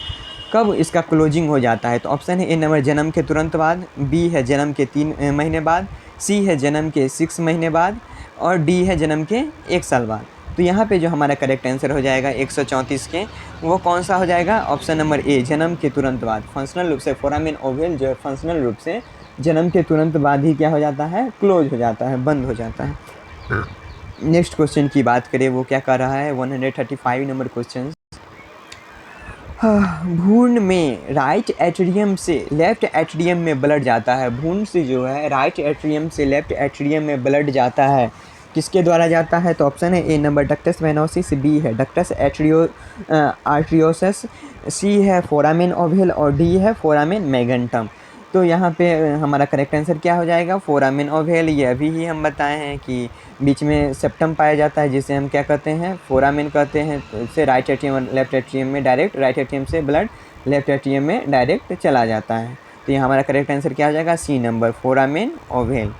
कब इसका क्लोजिंग हो जाता है। तो ऑप्शन है ए नंबर जन्म के तुरंत बाद, बी है जन्म के 3 महीने बाद, सी है जन्म के 6 महीने बाद, और डी है जन्म के 1 साल बाद। तो यहाँ पे जो हमारा करेक्ट आंसर हो जाएगा 134 के, वो कौन सा हो जाएगा, ऑप्शन नंबर ए जन्म के तुरंत बाद। फंक्शनल रूप से फोरामेन ओवेल जो है फंक्शनल रूप से जन्म के तुरंत बाद ही क्या हो जाता है, क्लोज हो जाता है, बंद हो जाता है। नेक्स्ट क्वेश्चन की बात करें, वो क्या कर रहा है, 135 नंबर क्वेश्चन, भ्रूण में राइट एट्रियम से लेफ्ट एट्रियम में ब्लड जाता है। भ्रूण से जो है राइट एट्रियम से लेफ्ट एट्रियम में ब्लड जाता है, किसके द्वारा जाता है। तो ऑप्शन है A number ductus venosus, B है डक्टस आर्ट्रियोसस, सी है फोरामेन ओवेल, और डी है फोरामेन मैगेंटम। तो यहाँ पे हमारा करेक्ट आंसर क्या हो जाएगा, फोरामेन ओवेल। ये अभी ही हम बताए हैं कि बीच में सेप्टम पाया जाता है, जिसे हम क्या कहते हैं, फोरामेन कहते हैं। तो इससे राइट एट्रियम और लेफ्ट एट्रियम में डायरेक्ट, राइट एट्रियम से ब्लड लेफ्ट एट्रियम में डायरेक्ट चला जाता है। तो यहाँ हमारा करेक्ट आंसर क्या हो जाएगा, C number foramen ovale.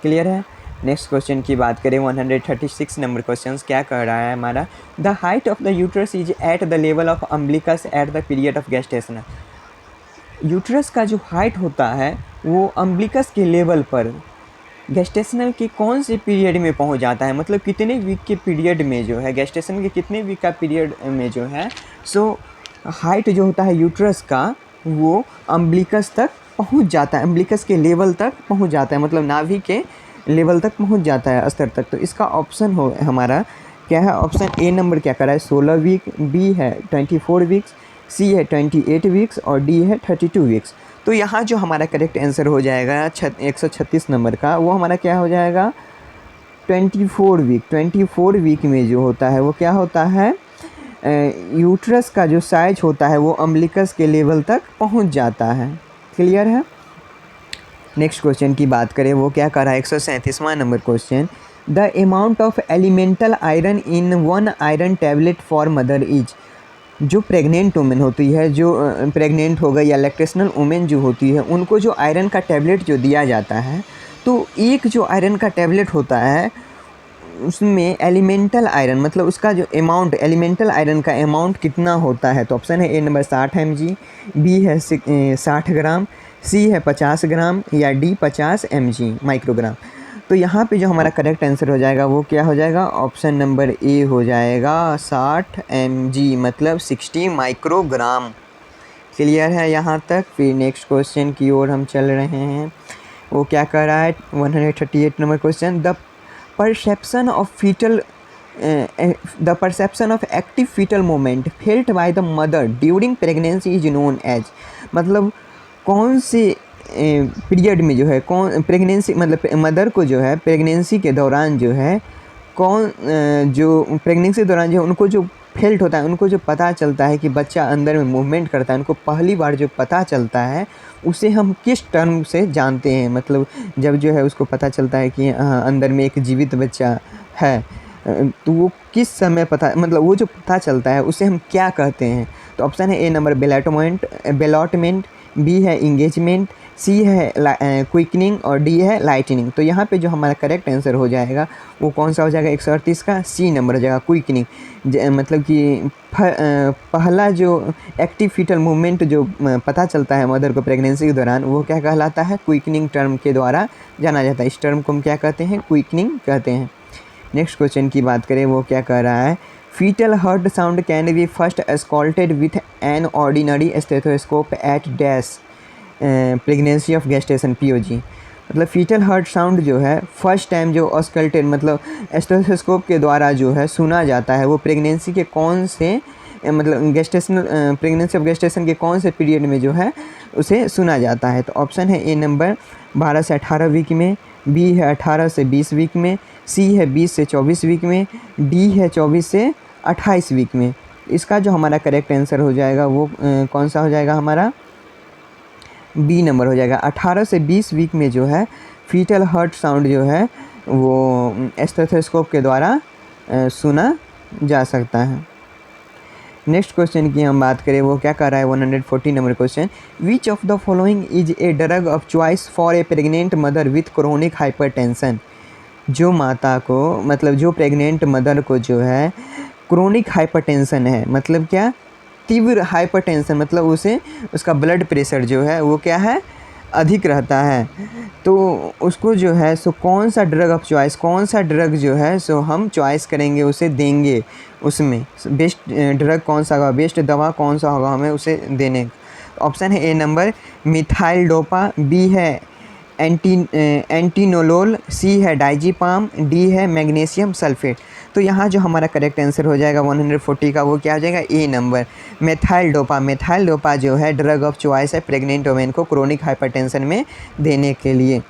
Clear है। नेक्स्ट क्वेश्चन की बात करें, 136 नंबर क्वेश्चन क्या कह रहा है हमारा, the height of the uterus is at the level of umbilicus at the period of gestation. Uterus का जो हाइट होता है वो अम्बिलिकस के लेवल पर गेस्टेशनल के कौन से पीरियड में पहुंच जाता है, मतलब कितने वीक के पीरियड में जो है, गेस्टेशन के कितने वीक का पीरियड में जो है, सो हाइट जो होता है यूट्रस का वो अम्बिलिकस तक पहुंच जाता है, अम्बिलिकस के लेवल तक पहुंच जाता है, मतलब नाभि के लेवल तक पहुंच जाता है, स्तर तक। तो इसका ऑप्शन हो हमारा क्या है, ऑप्शन ए नंबर क्या कर रहा है, 16 वीक, बी है 24 वीक्स, सी है 28 वीक्स, और डी है 32 वीक्स। तो यहाँ जो हमारा करेक्ट आंसर हो जाएगा 136 नंबर का, वो हमारा क्या हो जाएगा, 24 वीक। 24 वीक में जो होता है वो क्या होता है, यूट्रस का जो साइज होता है वो अम्बिलिकस के लेवल तक पहुँच जाता है। क्लियर है। नेक्स्ट क्वेश्चन की बात करें, वो क्या कर रहा है, 137वां number question, the amount of elemental iron in 1 iron tablet for mother is. जो प्रेग्नेंट वुमेन होती है, जो प्रेग्नेंट हो गई या लैक्टेशनल वुमेन जो होती है, उनको जो आयरन का टैबलेट जो दिया जाता है, तो एक जो आयरन का टैबलेट होता है उसमें एलिमेंटल आयरन मतलब उसका जो अमाउंट, एलिमेंटल आयरन का अमाउंट कितना होता है। तो ऑप्शन है ए नंबर 60 mg, बी है 60 ग्राम, सी है 50 ग्राम, या डी 50 mg माइक्रोग्राम। तो यहाँ पे जो हमारा करेक्ट आंसर हो जाएगा वो क्या हो जाएगा, ऑप्शन नंबर ए हो जाएगा 60 mg मतलब 60 माइक्रोग्राम। क्लियर है यहाँ तक। फिर नेक्स्ट क्वेश्चन की ओर हम चल रहे हैं, वो क्या कर रहा है, 138 number question, the perception of active fetal moment felt by the mother during pregnancy is known as. मतलब कौन से पीरियड में जो है, कौन प्रेगनेंसी मतलब मदर को जो है प्रेगनेंसी के दौरान जो है, कौन जो प्रेगनेंसी के दौरान जो उनको जो फेल्ट होता है, उनको जो पता चलता है कि बच्चा अंदर में मूवमेंट करता है, उनको पहली बार जो पता चलता है उसे हम किस टर्म से जानते हैं। मतलब जब जो है उसको पता चलता है कि अंदर में एक जीवित बच्चा है, तो वो किस समय पता, मतलब वो जो पता चलता है उसे हम क्या कहते हैं? तो ऑप्शन है ए नंबर बेलॉटमेंट, बी है इंगेजमेंट, सी है क्विकनिंग और डी है लाइटनिंग। तो यहाँ पे जो हमारा करेक्ट आंसर हो जाएगा वो कौन सा हो जाएगा 138 का? सी नंबर हो जाएगा, क्विकनिंग। मतलब कि पहला जो एक्टिव फीटल मूवमेंट जो पता चलता है मदर को प्रेगनेंसी के दौरान, वो क्या कहलाता है? क्विकनिंग टर्म के द्वारा जाना जाता है। इस टर्म को हम क्या कहते हैं? क्विकनिंग कहते हैं। नेक्स्ट क्वेश्चन की बात करें, वो क्या कह रहा है? Fetal heart sound can be first auscultated with an ordinary stethoscope at dash pregnancy of gestation POG। मतलब फीटल हार्ट साउंड जो है फर्स्ट टाइम जो ऑस्कल्टेड मतलब स्टेथोस्कोप के द्वारा जो है सुना जाता है, वो प्रेगनेंसी के कौन से मतलब गेस्टेशनल प्रेगनेंसी ऑफ गेस्टेशन के कौन से पीरियड में जो है उसे सुना जाता है? तो ऑप्शन है ए नंबर 12 से 18 वीक में, बी है 18 से 20 वीक में, सी है 20 से 24 वीक में, डी है 24 से 28 वीक में। इसका जो हमारा करेक्ट आंसर हो जाएगा वो कौन सा हो जाएगा? हमारा बी नंबर हो जाएगा। 18 से 20 वीक में जो है फीटल हार्ट साउंड जो है वो स्टेथोस्कोप के द्वारा सुना जा सकता है। नेक्स्ट क्वेश्चन की हम बात करें, वो क्या कर रहा है? 140 number question, which of the following is a drug of choice for a pregnant mother with chronic hypertension. जो माता को मतलब जो प्रेग्नेंट मदर को जो है क्रोनिक हाइपरटेंशन है, मतलब क्या? तीव्र हाइपरटेंशन, मतलब उसे उसका ब्लड प्रेशर जो है वो क्या है? अधिक रहता है। तो उसको जो है सो कौन सा ड्रग ऑफ चॉइस, कौन सा ड्रग जो है सो हम चॉइस करेंगे, उसे देंगे, उसमें बेस्ट ड्रग कौन सा होगा, बेस्ट दवा कौन सा होगा हमें उसे देने? ऑप्शन है A number methyl dopa, B है एंटीनोलोल, सी है डाइजीपाम, डी है मैग्नीशियम सल्फेट। तो यहाँ जो हमारा करेक्ट आंसर हो जाएगा 140 का, वो क्या हो जाएगा? A number methyldopa. Methyldopa जो है ड्रग ऑफ चॉइस है प्रेग्नेंट वुमेन को क्रोनिक हाइपरटेंशन में देने के लिए।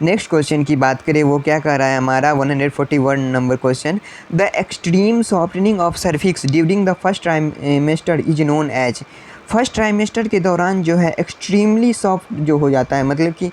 नेक्स्ट क्वेश्चन की बात करें, वो क्या कह रहा है हमारा 141 number question, the extreme softening of cervix during the first trimester is known as. First trimester के दौरान जो है एक्सट्रीमली सॉफ्ट जो हो जाता है, मतलब कि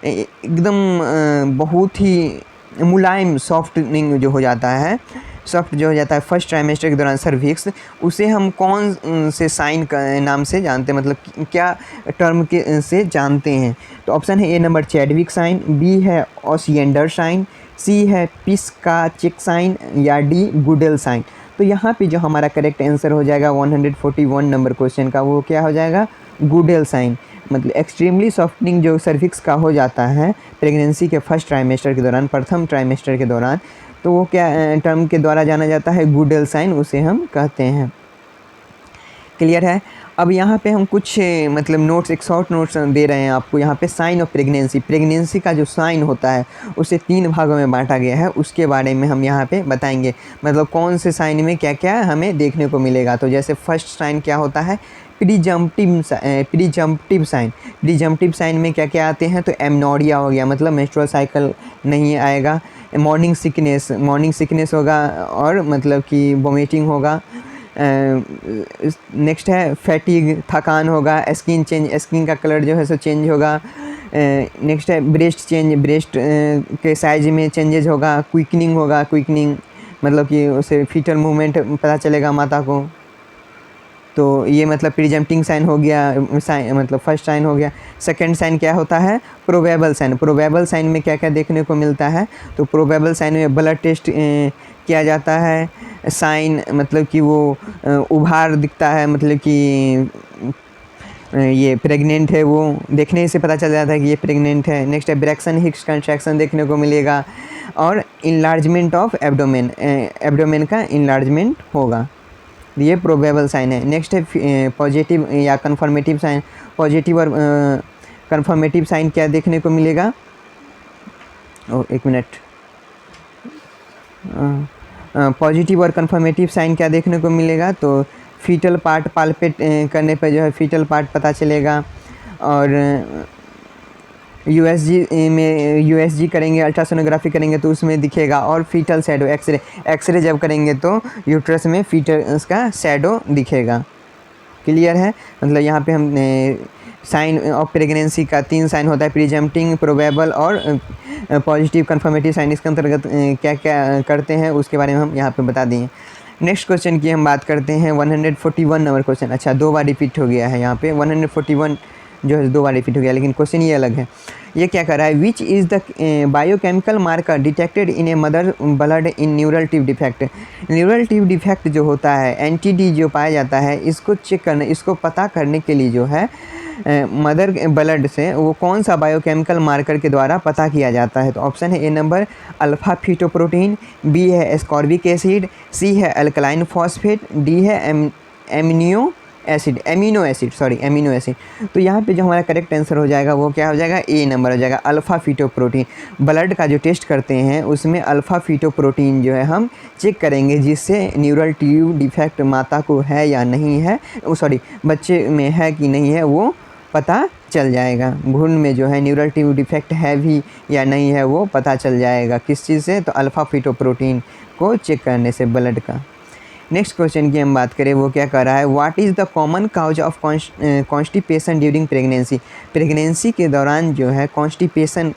एकदम बहुत ही मुलायम सॉफ्टनिंग जो हो जाता है, सॉफ्ट जो हो जाता है फर्स्ट ट्राइमेस्टर के दौरान सर्विक्स, उसे हम कौन से साइन का नाम से जानते हैं, मतलब क्या टर्म के से जानते हैं? तो ऑप्शन है A number Chadwick sign, B है ओसिएंडर साइन, सी है पिस्काचिक साइन या डी गुडेल साइन। तो यहाँ पे जो हमारा करेक्ट आंसर हो जाएगा 141 नंबर क्वेश्चन का, वो क्या हो जाएगा? Goodell sign. मतलब एक्सट्रीमली सॉफ्टनिंग जो सर्विक्स का हो जाता है प्रेगनेंसी के फर्स्ट ट्राइमेस्टर के दौरान, प्रथम ट्राइमेस्टर के दौरान, तो वो क्या टर्म के द्वारा जाना जाता है? गुडेल साइन उसे हम कहते हैं। क्लियर है? अब यहाँ पे हम कुछ मतलब नोट्स, एक शॉर्ट नोट्स दे रहे हैं आपको। यहाँ पे साइन ऑफ प्रेगनेंसी, प्रेगनेंसी का जो साइन होता है उसे 3 भागों में बांटा गया है, उसके बारे में हम यहाँ पे बताएंगे। मतलब कौन से साइन में क्या क्या हमें देखने को मिलेगा। तो जैसे फर्स्ट साइन क्या होता है? प्रीजम्पटिव साइन। प्रीजम्पटिव साइन में क्या क्या आते हैं? तो एमनोरिया हो गया, मतलब मेंस्ट्रुअल साइकिल नहीं आएगा। मॉर्निंग सिकनेस होगा, और मतलब कि वोमिटिंग होगा। नेक्स्ट है फैटिग, थकान होगा। स्किन चेंज, स्किन का कलर जो है सो चेंज होगा। नेक्स्ट है ब्रेस्ट चेंज, ब्रेस्ट के साइज में चेंजेज होगा। क्विकनिंग मतलब कि उसे फीटल मूवमेंट पता चलेगा माता को। तो ये मतलब प्रीजम्पटिंग साइन हो गया, साइन मतलब फर्स्ट साइन हो गया। सेकंड साइन क्या होता है? Probable sign. प्रोबेबल साइन में क्या क्या देखने को मिलता है? तो प्रोबेबल साइन में ब्लड टेस्ट किया जाता है। साइन मतलब कि वो उभार दिखता है, मतलब कि ये प्रेग्नेंट है, वो देखने से पता चल जाता है कि ये प्रेग्नेंट है। नेक्स्ट है ब्रैक्सन हिक्स कंट्रैक्शन देखने को मिलेगा, और इनलार्जमेंट ऑफ एब्डोमेन का इनलार्जमेंट होगा। ये प्रोबेबल साइन है। नेक्स्ट है पॉजिटिव या कन्फर्मेटिव साइन। पॉजिटिव और कन्फर्मेटिव साइन क्या देखने को मिलेगा? एक मिनट, पॉजिटिव और कन्फर्मेटिव साइन क्या देखने को मिलेगा? तो फीटल पार्ट पाल्पेट करने पर जो है फीटल पार्ट पता चलेगा, और यूएसजी करेंगे, अल्ट्रासोनोग्राफी करेंगे तो उसमें दिखेगा, और फीटल शैडो एक्सरे जब करेंगे तो यूट्रस में फीटल का शैडो दिखेगा। क्लियर है? मतलब यहाँ पे हम साइन ऑफ प्रेगनेंसी का 3 साइन होता है, प्रीजम्प्टिंग, प्रोबेबल और पॉजिटिव कन्फर्मेटिव साइन। इसके अंतर्गत क्या क्या करते हैं उसके बारे में हम यहाँ पे बता दिए। नेक्स्ट क्वेश्चन की हम बात करते हैं 141 नंबर क्वेश्चन। अच्छा 2 बार रिपीट हो गया है यहाँ पे 141 जो है 2 बार रिपीट हो गया, लेकिन क्वेश्चन ये अलग है। ये क्या कर रहा है, which is the biochemical marker detected in a mother blood in neural tube defect. Neural tube defect जो होता है, एनटीडी जो पाया जाता है, इसको चेक करने, इसको पता करने के लिए जो है मदर ब्लड से वो कौन सा बायोकेमिकल मार्कर के द्वारा पता किया जाता है। तो ऑप्शन है A number alpha fetoprotein, B है एस्कॉर्बिक एसिड, सी है अल्कलाइन फॉस्फेट, डी है एमिनो एसिड। तो यहाँ पे जो हमारा करेक्ट आंसर हो जाएगा वो क्या हो जाएगा, ए नंबर हो जाएगा, अल्फ़ा फीटोप्रोटीन। ब्लड का जो टेस्ट करते हैं उसमें अल्फ़ा फीटोप्रोटीन जो है हम चेक करेंगे, जिससे न्यूरल ट्यूब डिफेक्ट माता को है या नहीं है, बच्चे में है कि नहीं है वो पता चल जाएगा। भ्रूण में जो है न्यूरल ट्यूब डिफेक्ट है भी या नहीं है वो पता चल जाएगा, किस चीज़ से, तो अल्फ़ा फीटोप्रोटीन को चेक करने से ब्लड का। नेक्स्ट क्वेश्चन की हम बात करें, वो क्या कर रहा है, what is the common cause of constipation during pregnancy. Pregnancy के दौरान जो है कॉन्स्टिपेशन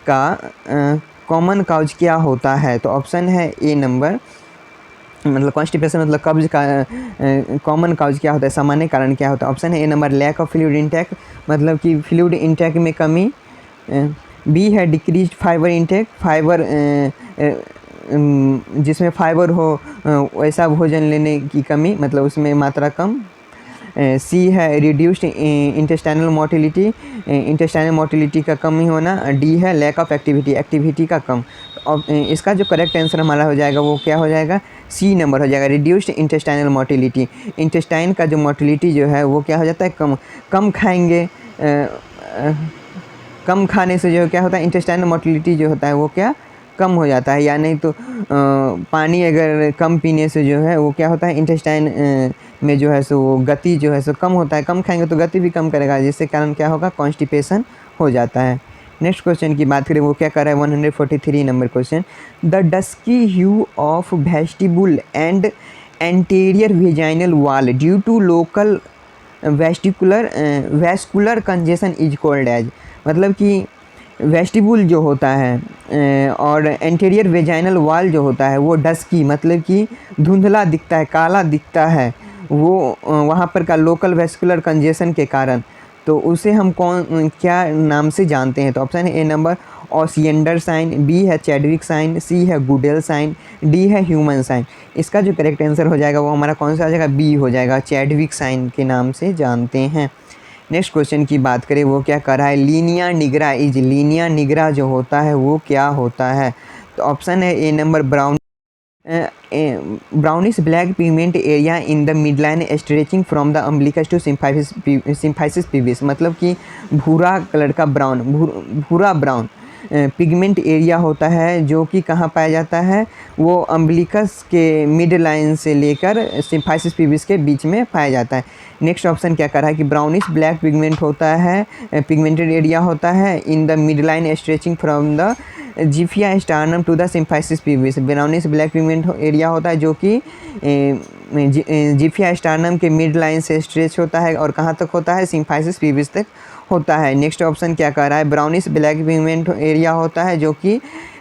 का कॉमन काउज क्या होता है। तो ऑप्शन है ए नंबर, मतलब कॉन्स्टिपेशन मतलब कब्ज का कॉमन काउज क्या होता है, सामान्य कारण क्या होता है। ऑप्शन है A number lack of fluid intake, मतलब कि फ्लूइड इंटेक में कमी। बी है डिक्रीज फाइबर इंटेक, फाइबर जिसमें फाइबर हो वैसा भोजन लेने की कमी, मतलब उसमें मात्रा कम। सी है रिड्यूस्ड इंटेस्टाइनल मोटिलिटी का कमी होना। डी है लैक ऑफ एक्टिविटी का कम। और इसका जो करेक्ट आंसर हमारा हो जाएगा वो क्या हो जाएगा, सी नंबर हो जाएगा, रिड्यूस्ड इंटेस्टाइनल मोटिलिटी। इंटेस्टाइन का जो मोटिलिटी जो है वो क्या हो जाता है, कम खाएंगे, कम खाने से जो क्या होता है, इंटेस्टाइनल मोटिलिटी जो होता है वो क्या कम हो जाता है। या नहीं तो पानी अगर कम पीने से जो है वो क्या होता है, इंटेस्टाइन में जो है सो वो गति जो है सो कम होता है, कम खाएंगे तो गति भी कम करेगा, जिससे कारण क्या होगा, कॉन्स्टिपेशन हो जाता है। नेक्स्ट क्वेश्चन की बात करें, वो क्या कर रहा है, 143 number question, the dusky hue of vestibule and anterior vaginal wall due to local vascular congestion is called as. मतलब कि वेस्टिबुल जो होता है और एंटीरियर वेजाइनल वॉल जो होता है वो डस्की मतलब कि धुंधला दिखता है, काला दिखता है, वो वहाँ पर का लोकल वेस्कुलर कंजेशन के कारण। तो उसे हम क्या नाम से जानते हैं। तो ऑप्शन है A number Osiander sign, B है चैडविक साइन, सी है गुडेल साइन, डी है ह्यूमन साइन। इसका जो करेक्ट आंसर हो जाएगा वो हमारा कौन सा आ जाएगा, बी हो जाएगा, चैडविक साइन के नाम से जानते हैं। नेक्स्ट क्वेश्चन की बात करें, वो क्या कर रहा है, Linnaea nigra is, Linnaea nigra जो होता है वो क्या होता है। तो ऑप्शन है A number brownish black pigment area in the midline stretching from the umbilicus to symphysis pubis. मतलब कि भूरा कलर का भूरा ब्राउन पिगमेंट एरिया होता है जो कि कहाँ पाया जाता है, वो अम्बिलिकस के मिड लाइन से लेकर सिम्फाइसिस पिविस के बीच में पाया जाता है। नेक्स्ट ऑप्शन क्या कर रहा है कि ब्राउनिश ब्लैक पिगमेंट होता है, पिगमेंटेड एरिया होता है in the mid line stretching from the xiphisternum to the symphysis pubis. Brownish black pigment area होता है जो कि जिफिया स्टार्नम के मिड लाइन से स्ट्रेच होता है और कहाँ तक होता है, सिम्फाइसिस पिविस तक होता है। नेक्स्ट ऑप्शन क्या कह रहा है, ब्राउनिश ब्लैक पिगमेंट एरिया होता है जो कि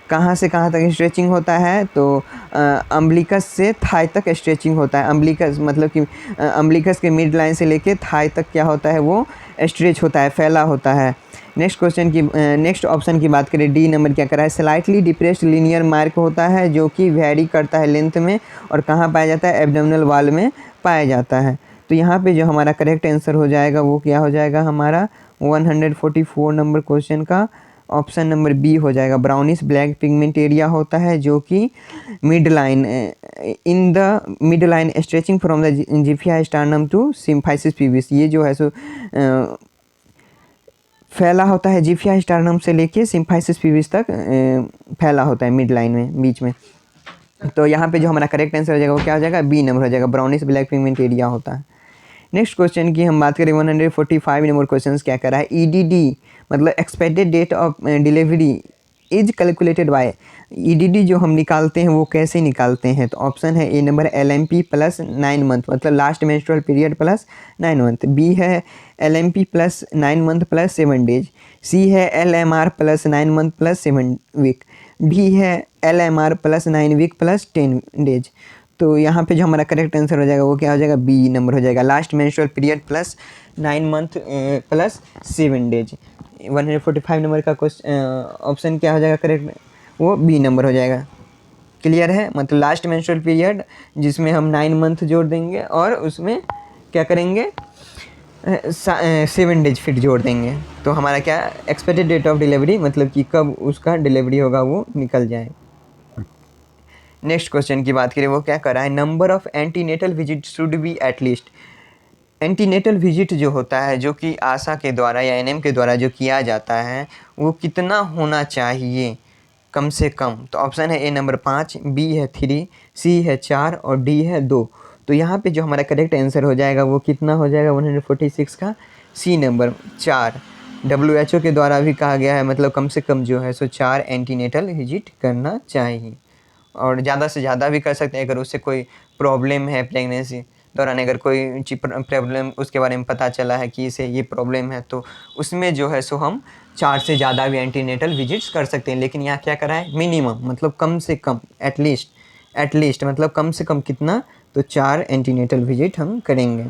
कहाँ से कहाँ तक स्ट्रेचिंग होता है, तो अम्बिलिकस से थाई तक स्ट्रेचिंग होता है। अम्बिलिकस मतलब कि अम्बिलिकस के मिड लाइन से लेके थाई तक क्या होता है, वो स्ट्रेच होता है, फैला होता है। नेक्स्ट ऑप्शन की बात करें, डी नंबर क्या कर रहा है, स्लाइटली डिप्रेस्ड लीनियर मार्क होता है जो कि वेरी करता है लेंथ में और कहाँ पाया जाता है, एब्डोमिनल वॉल में पाया जाता है। तो यहाँ पे जो हमारा करेक्ट आंसर हो जाएगा वो क्या हो जाएगा, हमारा 144 नंबर क्वेश्चन का ऑप्शन नंबर बी हो जाएगा। ब्राउनिश ब्लैक पिगमेंट एरिया होता है जो कि mid line in the mid line stretching from the xiphisternum to symphysis pubis. ये जो है सो फैला होता है, जिफिया स्टार्नम से लेके सिम्फाइसिस पिविस तक फैला होता है मिड लाइन में, बीच में। तो यहाँ पे जो हमारा करेक्ट आंसर हो जाएगा वो क्या हो जाएगा, बी नंबर हो जाएगा, ब्राउनिश ब्लैक पिगमेंट एरिया होता है। नेक्स्ट क्वेश्चन की हम बात करें, 145 नंबर क्वेश्चन क्या कर रहा है, ईडीडी मतलब expected date of delivery is calculated by, EDD जो हम निकालते हैं वो कैसे निकालते हैं? तो ऑप्शन है A number LMP plus 9 month, मतलब last menstrual period plus 9 month. B है LMP plus 9 month plus 7 days. C है LMR plus 9 month plus 7 week. D है LMR plus 9 week plus 10 days. तो यहाँ पे जो हमारा करेक्ट आंसर हो जाएगा वो क्या हो जाएगा? बी नंबर हो जाएगा, last menstrual period plus 9 month plus 7 days. 145 number का क्वेश्चन ऑप्शन क्या हो जाएगा करेक्ट? वो बी नंबर हो जाएगा। क्लियर है? मतलब लास्ट मेंस्ट्रुअल पीरियड जिसमें हम 9 मंथ जोड़ देंगे और उसमें क्या करेंगे? 7 डेज फिर जोड़ देंगे, तो हमारा क्या एक्सपेक्टेड डेट ऑफ डिलीवरी, मतलब कि कब उसका डिलीवरी होगा वो निकल जाए। नेक्स्ट क्वेश्चन की बात करें, वो क्या कर रहा है? Number of antenatal visit should be at least. Antenatal visit जो होता है, जो कि आशा के द्वारा या एनएम के द्वारा जो किया जाता है, वो कितना होना चाहिए कम से कम? तो ऑप्शन है ए नंबर 5, बी है 3, सी है 4 और डी है 2। तो यहाँ पे जो हमारा करेक्ट आंसर हो जाएगा वो कितना हो जाएगा 146 का? सी नंबर 4। WHO के द्वारा भी कहा गया है, मतलब कम से कम जो है सो 4 एंटीनेटल विजिट करना चाहिए, और ज़्यादा से ज़्यादा भी कर सकते हैं अगर उससे कोई प्रॉब्लम है प्रेगनेंसी दौरान, अगर कोई प्रॉब्लम उसके बारे में पता चला है कि इसे ये प्रॉब्लम है, तो उसमें जो है सो हम 4 से ज़्यादा भी एंटीनेटल विजिट्स कर सकते हैं। लेकिन यहाँ क्या करा है? मिनिमम, मतलब कम से कम, एटलीस्ट मतलब कम से कम कितना? तो 4 एंटीनेटल विजिट हम करेंगे।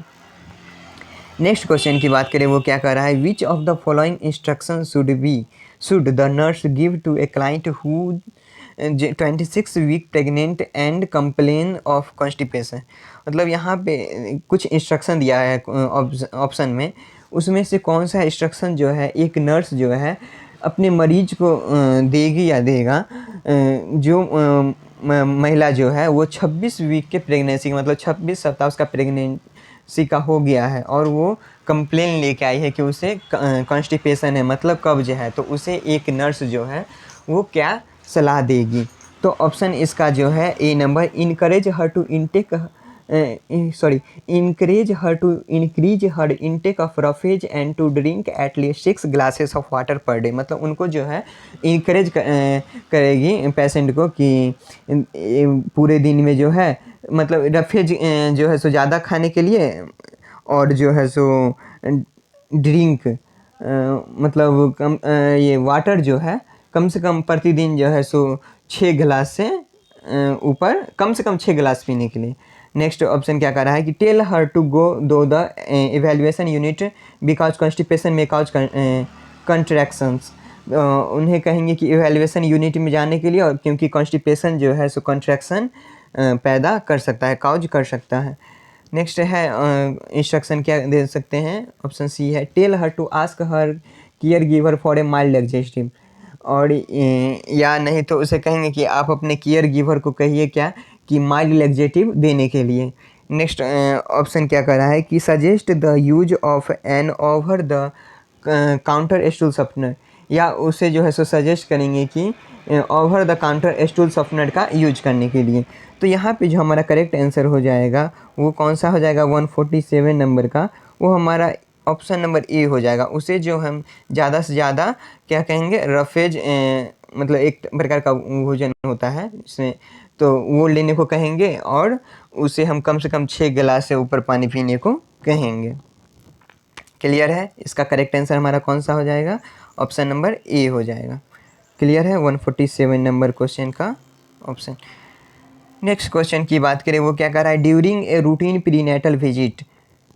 नेक्स्ट क्वेश्चन की बात करें, वो क्या कर रहा है? Which of the following instruction should the nurse give to a client who 26 week pregnant and complain of constipation. मतलब यहाँ पे कुछ इंस्ट्रक्शन दिया है ऑप्शन में, उसमें से कौन सा इंस्ट्रक्शन जो है एक नर्स जो है अपने मरीज को देगी या देगा जो महिला जो है वो 26 वीक के प्रेगनेंसी, मतलब 26 सप्ताह उसका प्रेगनेंसी का हो गया है और वो कंप्लेन लेके आई है कि उसे कॉन्स्टिपेशन है, मतलब कब्ज है, तो उसे एक नर्स जो है वो क्या सलाह देगी? तो ऑप्शन इसका जो है A number, encourage her to increase her intake of roughage and to drink at least 6 glasses of water per day. मतलब उनको जो है इनकरेज करेगी पेशेंट को कि पूरे दिन में जो है मतलब रफेज जो है सो ज़्यादा खाने के लिए, और जो है सो ड्रिंक मतलब कम ये वाटर जो है कम से कम प्रतिदिन जो है सो 6 गिलास से ऊपर, कम से कम 6 गिलास पीने के लिए। नेक्स्ट ऑप्शन क्या कर रहा है कि टेल हर टू गो दो the evaluation unit because constipation में कॉज कंट्रैक्शंस। उन्हें कहेंगे कि इवेल्युएशन यूनिट में जाने के लिए, और क्योंकि कॉन्स्टिपेशन जो है सो कंट्रैक्शन पैदा कर सकता है, कॉज कर सकता है। नेक्स्ट है इंस्ट्रक्शन क्या दे सकते हैं? ऑप्शन सी है, tell her to ask her care giver for a mild laxative. और या नहीं तो उसे कहेंगे कि आप अपने केयर गिवर को कहिए क्या कि माइल्ड लैक्सेटिव देने के लिए। नेक्स्ट ऑप्शन क्या कर रहा है कि suggest the use of an over the counter stool softener, या उसे जो है सो सजेस्ट करेंगे कि over the counter stool softener का यूज करने के लिए। तो यहाँ पे जो हमारा करेक्ट आंसर हो जाएगा वो कौन सा हो जाएगा 147 नंबर का? वो हमारा ऑप्शन नंबर ए हो जाएगा। उसे जो हम ज़्यादा से ज़्यादा क्या कहेंगे, रफेज मतलब एक प्रकार का भोजन होता है इसमें, तो वो लेने को कहेंगे, और उसे हम कम से कम 6 गिलास से ऊपर पानी पीने को कहेंगे। क्लियर है? इसका करेक्ट आंसर हमारा कौन सा हो जाएगा? ऑप्शन नंबर ए हो जाएगा। क्लियर है? 147 नंबर क्वेश्चन का ऑप्शन। नेक्स्ट क्वेश्चन की बात करें, वो क्या कर रहा है? During a routine prenatal visit,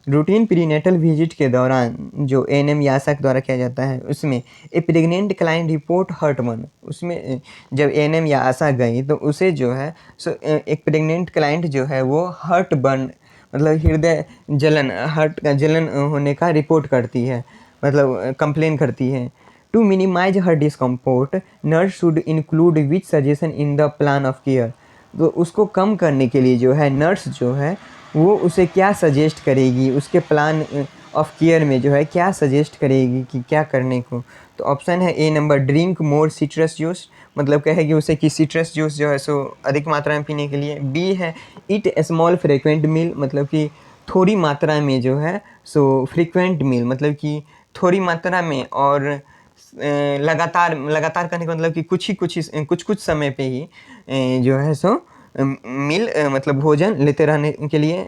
routine prenatal visit के दौरान जो एएनएम या आशा के द्वारा किया जाता है उसमें a pregnant client report heartburn, उसमें जब एएनएम या आशा गई तो उसे जो है सो एक प्रेग्नेंट क्लाइंट जो है वो हर्ट बर्न मतलब हृदय जलन, हर्ट का जलन होने का रिपोर्ट करती है, मतलब कंप्लेन करती है। To minimise her discomfort nurse should include which suggestion in the plan of care. तो उसको कम करने के लिए जो है नर्स जो है वो उसे क्या सजेस्ट करेगी, उसके प्लान ऑफ केयर में जो है क्या सजेस्ट करेगी कि क्या करने को? तो ऑप्शन है A number, drink more citrus juice, मतलब कहेगी उसे कि सिट्रस जूस जो है सो अधिक मात्रा में पीने के लिए। बी है ईट स्मॉल फ्रिक्वेंट मील, मतलब कि थोड़ी मात्रा में जो है सो फ्रिक्वेंट मील, मतलब कि थोड़ी मात्रा में, और लगातार करने का मतलब कि कुछ समय पे ही जो है सो मतलब भोजन लेते रहने के लिए।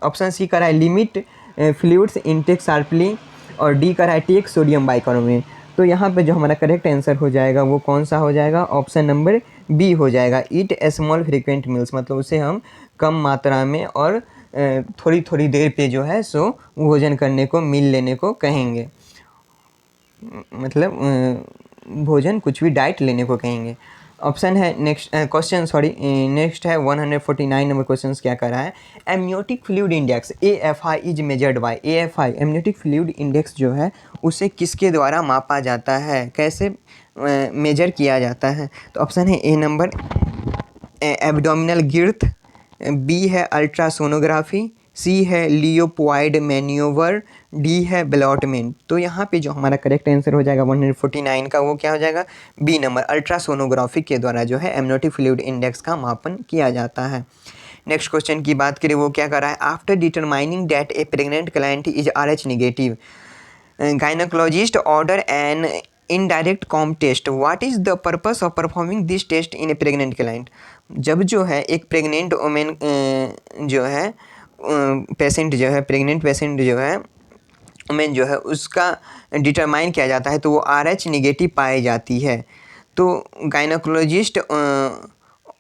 ऑप्शन सी करा है लिमिट फ्लूइड्स इनटेक शार्पली, और डी करा है टेक सोडियम बाइकार्बोनेट। तो यहाँ पे जो हमारा करेक्ट आंसर हो जाएगा वो कौन सा हो जाएगा, ऑप्शन नंबर बी हो जाएगा, ईट स्मॉल फ्रीक्वेंट मील्स, मतलब उसे हम कम मात्रा में और थोड़ी थोड़ी देर पे जो है सो भोजन करने को, मील लेने को कहेंगे, मतलब भोजन कुछ भी डाइट लेने को कहेंगे। ऑप्शन है नेक्स्ट क्वेश्चन, सॉरी नेक्स्ट है 149 नंबर क्वेश्चन क्या कर रहा है, amniotic fluid index AFI is measured by. AFI amniotic fluid index जो है उसे किसके द्वारा मापा जाता है, कैसे मेजर किया जाता है। तो ऑप्शन है ए नंबर एब्डोमिनल गिर्थ, बी है अल्ट्रासोनोग्राफी, सी है लियोपोइड मैन्योवर, डी है ब्लॉटमेंट। तो यहाँ पे जो हमारा करेक्ट आंसर हो जाएगा 149 का वो क्या हो जाएगा, बी नंबर अल्ट्रासोनोग्राफी के द्वारा जो है एमनियोटिक फ्लूइड इंडेक्स का मापन किया जाता है। नेक्स्ट क्वेश्चन की बात करें वो क्या कर रहा है, after determining that A pregnant client is RH negative, gynecologist order an indirect COM test. What is the purpose of performing this test in a pregnant client? जब जो है एक प्रेग्नेंट वोमेन जो है पेशेंट जो है, प्रेग्नेंट पेशेंट जो है वोमेन जो है उसका डिटरमाइन किया जाता है तो वो RH निगेटिव पाई जाती है, तो गायनोकोलॉजिस्ट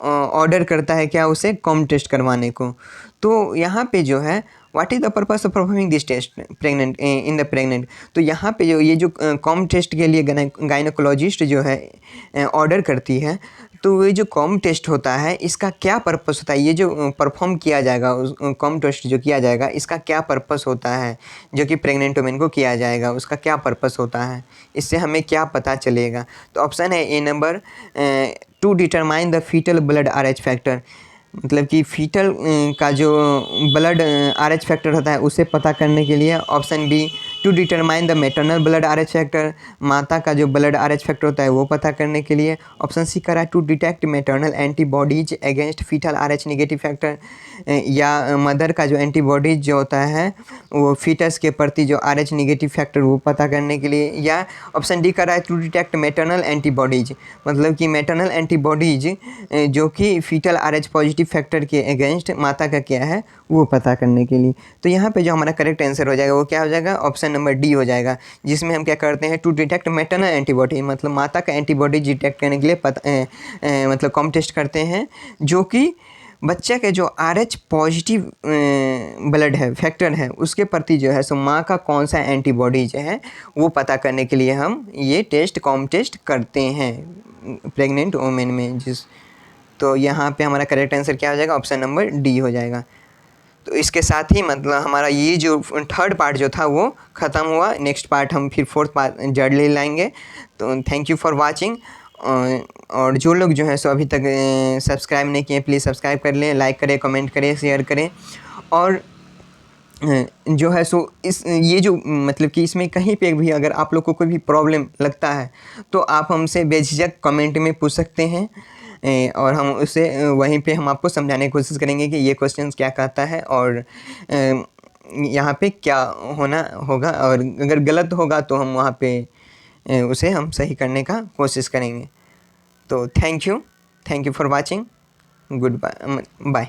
ऑर्डर करता है क्या, उसे कॉम टेस्ट करवाने को। तो यहाँ पे जो है what is the purpose of performing this test pregnant in the pregnant, तो यहाँ पे जो ये जो कॉम टेस्ट के लिए गायनोकोलॉजिस्ट जो है ऑर्डर करती है, तो ये जो कॉम टेस्ट होता है इसका क्या पर्पस होता है, ये जो परफॉर्म किया जाएगा उस कॉम टेस्ट जो किया जाएगा इसका क्या पर्पस होता है, जो कि प्रेग्नेंट वुमेन को किया जाएगा उसका क्या पर्पस होता है, इससे हमें क्या पता चलेगा। तो ऑप्शन है A number to determine the fetal blood RH factor, मतलब कि फीटल का जो ब्लड RH फैक्टर होता है उसे पता करने के लिए। Option B to determine the maternal blood RH factor, माता का जो ब्लड RH फैक्टर होता है वो पता करने के लिए। ऑप्शन सी करा to detect maternal antibodies against fetal RH negative factor, या मदर का जो एंटीबॉडीज जो होता है वो फीटस के प्रति जो RH नेगेटिव फैक्टर वो पता करने के लिए। या ऑप्शन डी करा है टू डिटेक्ट मैटरनल एंटीबॉडीज, मतलब कि मैटरनल एंटीबॉडीज जो कि फीटल RH पॉजिटिव फैक्टर के अगेंस्ट माता का क्या है वो पता करने के लिए। तो यहाँ पे जो हमारा करेक्ट आंसर हो जाएगा वो क्या हो जाएगा, ऑप्शन नंबर डी हो जाएगा, जिसमें हम क्या करते हैं टू डिटेक्ट मैटरनल एंटीबॉडी, मतलब माता का एंटीबॉडी डिटेक्ट करने के लिए मतलब कॉम टेस्ट करते हैं, जो कि बच्चे के जो RH पॉजिटिव ब्लड है फैक्टर है उसके प्रति जो है सो माँ का कौन सा एंटीबॉडी जो है वो पता करने के लिए हम ये टेस्ट कॉम टेस्ट करते हैं प्रेग्नेंट वुमेन में तो यहाँ पे हमारा करेक्ट आंसर क्या हो जाएगा, ऑप्शन नंबर डी हो जाएगा। तो इसके साथ ही मतलब हमारा ये जो थर्ड पार्ट जो था वो ख़त्म हुआ। नेक्स्ट पार्ट हम फिर फोर्थ पार्ट जड़ ले लाएंगे। तो थैंक यू फॉर वाचिंग, और जो लोग जो है सो अभी तक सब्सक्राइब नहीं किए प्लीज़ सब्सक्राइब कर लें, लाइक करें, कमेंट करें, शेयर करें। और जो है सो ये जो मतलब कि इसमें कहीं पे भी अगर आप लोग को कोई भी प्रॉब्लम लगता है तो आप हमसे बेझिझक कमेंट में पूछ सकते हैं, और हम उसे वहीं पे हम आपको समझाने की कोशिश करेंगे कि ये क्वेश्चंस क्या कहता है और यहाँ पे क्या होना होगा, और अगर गलत होगा तो हम वहाँ पे उसे हम सही करने का कोशिश करेंगे। तो thank you for watching, good bye.